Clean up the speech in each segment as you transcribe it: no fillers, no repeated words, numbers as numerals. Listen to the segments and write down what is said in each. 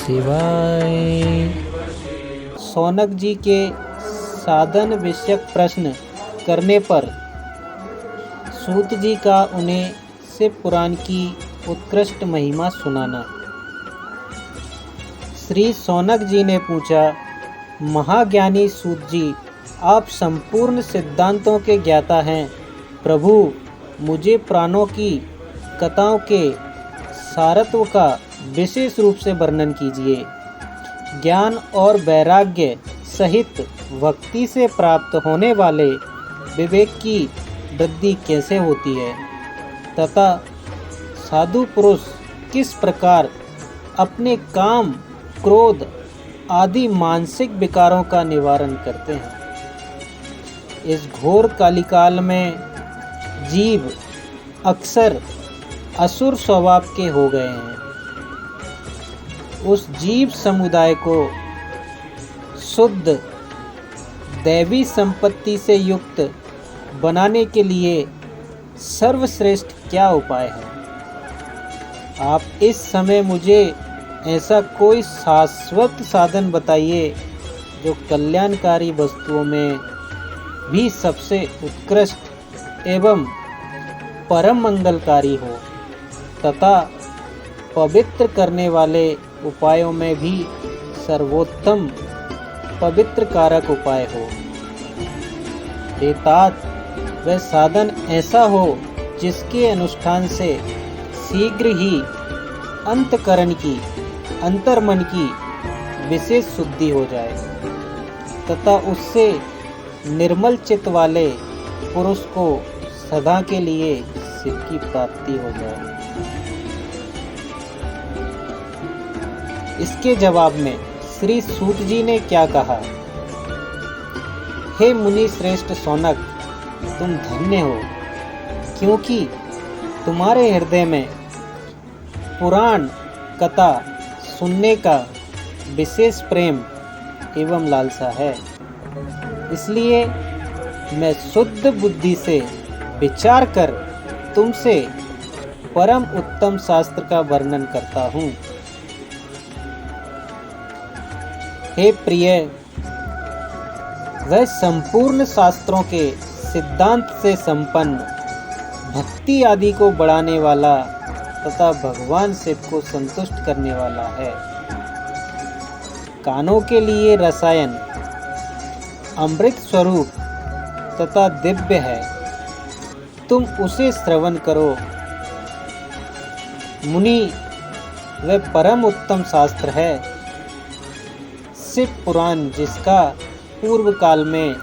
शिवाय। शौनक जी के साधन विषयक प्रश्न करने पर सूत जी का उन्हें शिव पुराण की उत्कृष्ट महिमा सुनाना। श्री शौनक जी ने पूछा, महाज्ञानी सूत जी, आप संपूर्ण सिद्धांतों के ज्ञाता हैं। प्रभु, मुझे पुराणों की कथाओं के सारत्व का विशेष रूप से वर्णन कीजिए। ज्ञान और वैराग्य सहित भक्ति से प्राप्त होने वाले विवेक की वृद्धि कैसे होती है तथा साधु पुरुष किस प्रकार अपने काम, क्रोध आदि मानसिक विकारों का निवारण करते हैं। इस घोर कलिकाल में जीव अक्सर असुर स्वभाव के हो गए हैं। उस जीव समुदाय को शुद्ध दैवी संपत्ति से युक्त बनाने के लिए सर्वश्रेष्ठ क्या उपाय है? आप इस समय मुझे ऐसा कोई शाश्वत साधन बताइए जो कल्याणकारी वस्तुओं में भी सबसे उत्कृष्ट एवं परम मंगलकारी हो तथा पवित्र करने वाले उपायों में भी सर्वोत्तम पवित्र कारक उपाय हो। तात वह साधन ऐसा हो जिसके अनुष्ठान से शीघ्र ही अंतकरण की, अंतर्मन की विशेष शुद्धि हो जाए तथा उससे निर्मल चित्त वाले पुरुष को सदा के लिए शिव की प्राप्ति हो जाए। इसके जवाब में श्री सूत जी ने क्या कहा? हे मुनि श्रेष्ठ शौनक, तुम धन्य हो, क्योंकि तुम्हारे हृदय में पुराण कथा सुनने का विशेष प्रेम एवं लालसा है। इसलिए मैं शुद्ध बुद्धि से विचार कर तुमसे परम उत्तम शास्त्र का वर्णन करता हूँ। हे प्रिय, वह संपूर्ण शास्त्रों के सिद्धांत से संपन्न, भक्ति आदि को बढ़ाने वाला तथा भगवान शिव को संतुष्ट करने वाला है। कानों के लिए रसायन अमृत स्वरूप तथा दिव्य है, तुम उसे श्रवण करो। मुनि, वह परम उत्तम शास्त्र है शिव पुराण, जिसका पूर्व काल में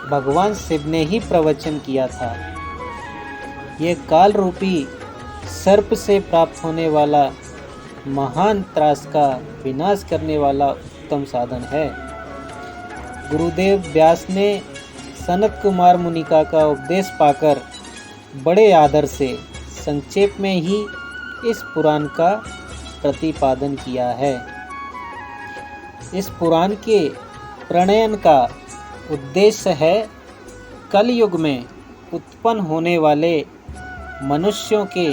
भगवान शिव ने ही प्रवचन किया था। यह काल रूपी सर्प से प्राप्त होने वाला महान त्रास का विनाश करने वाला उत्तम साधन है। गुरुदेव व्यास ने सनत कुमार मुनिका का उपदेश पाकर बड़े आदर से संक्षेप में ही इस पुराण का प्रतिपादन किया है। इस पुराण के प्रणयन का उद्देश्य है कलयुग में उत्पन्न होने वाले मनुष्यों के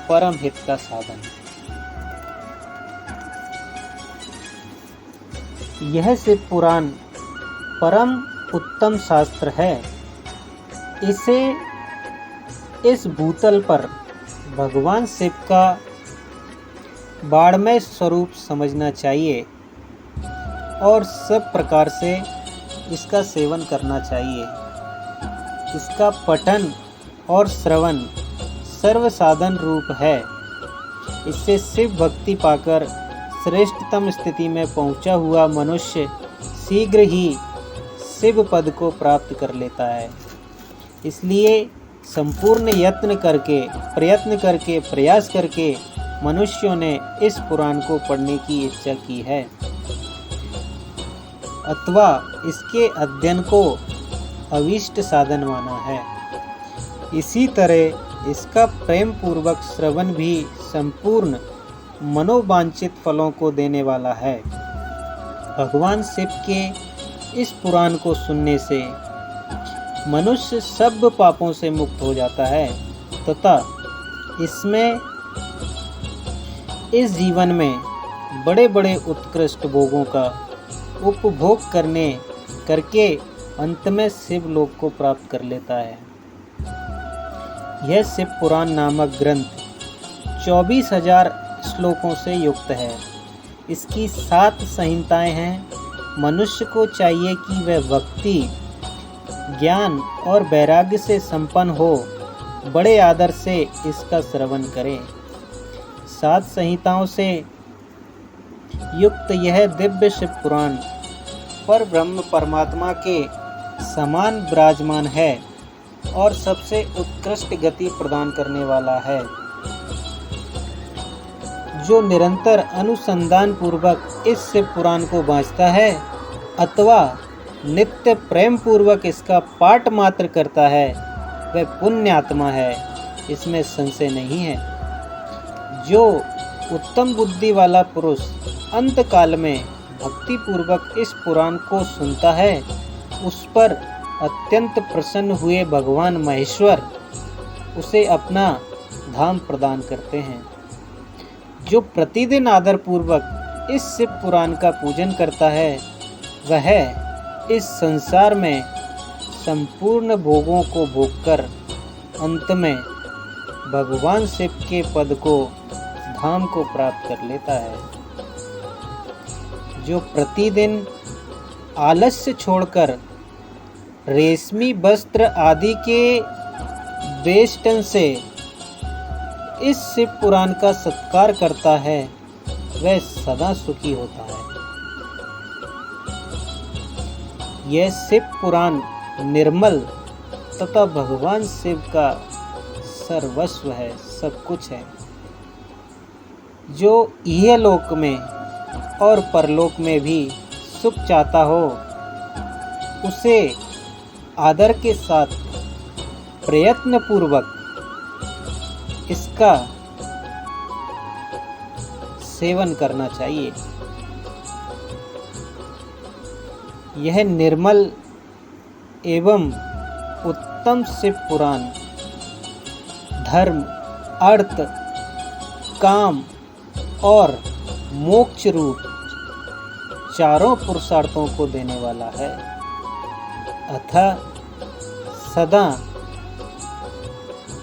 परम हित का साधन। यह शिव पुराण परम उत्तम शास्त्र है। इसे इस भूतल पर भगवान शिव का बाणमय स्वरूप समझना चाहिए और सब प्रकार से इसका सेवन करना चाहिए। इसका पठन और श्रवण सर्व साधन रूप है। इससे शिव भक्ति पाकर श्रेष्ठतम स्थिति में पहुंचा हुआ मनुष्य शीघ्र ही शिव पद को प्राप्त कर लेता है। इसलिए संपूर्ण प्रयास करके मनुष्यों ने इस पुराण को पढ़ने की इच्छा की है अथवा इसके अध्ययन को अभीष्ट साधन माना है। इसी तरह इसका प्रेम पूर्वक श्रवण भी संपूर्ण मनोवांछित फलों को देने वाला है। भगवान शिव के इस पुराण को सुनने से मनुष्य सब पापों से मुक्त हो जाता है तथा इस जीवन में बड़े बड़े उत्कृष्ट भोगों का उपभोग करके अंत में शिवलोक को प्राप्त कर लेता है। यह शिव पुराण नामक ग्रंथ 24,000 श्लोकों से युक्त है। इसकी 7 संहिताएं हैं। मनुष्य को चाहिए कि वह भक्ति, ज्ञान और वैराग्य से संपन्न हो बड़े आदर से इसका श्रवण करे। 7 संहिताओं से युक्त यह दिव्य शिव पुराण पर ब्रह्म परमात्मा के समान विराजमान है और सबसे उत्कृष्ट गति प्रदान करने वाला है। जो निरंतर अनुसंधान पूर्वक इस शिव पुराण को वांचता है अथवा नित्य प्रेम पूर्वक इसका पाठ मात्र करता है वह पुण्यात्मा है, इसमें संशय नहीं है। जो उत्तम बुद्धि वाला पुरुष अंत काल में भक्ति पूर्वक इस पुराण को सुनता है उस पर अत्यंत प्रसन्न हुए भगवान महेश्वर उसे अपना धाम प्रदान करते हैं। जो प्रतिदिन आदर पूर्वक इस शिव पुराण का पूजन करता है वह इस संसार में संपूर्ण भोगों को भोगकर अंत में भगवान शिव के पद को, धाम को प्राप्त कर लेता है। जो प्रतिदिन आलस्य छोड़कर रेशमी वस्त्र आदि के वेष्टन से इस शिव पुराण का सत्कार करता है वह सदा सुखी होता है। यह शिव पुराण निर्मल तथा भगवान शिव का सर्वस्व है, सब कुछ है। जो इहलोक में और परलोक में भी सुख चाहता हो उसे आदर के साथ प्रयत्न पूर्वक इसका सेवन करना चाहिए। यह निर्मल एवं उत्तम शिव पुराण धर्म, अर्थ, काम और मोक्ष रूप चारों पुरुषार्थों को देने वाला है। अतः सदा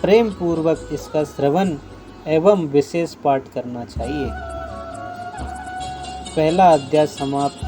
प्रेम पूर्वक इसका श्रवण एवं विशेष पाठ करना चाहिए। पहला अध्याय समाप्त।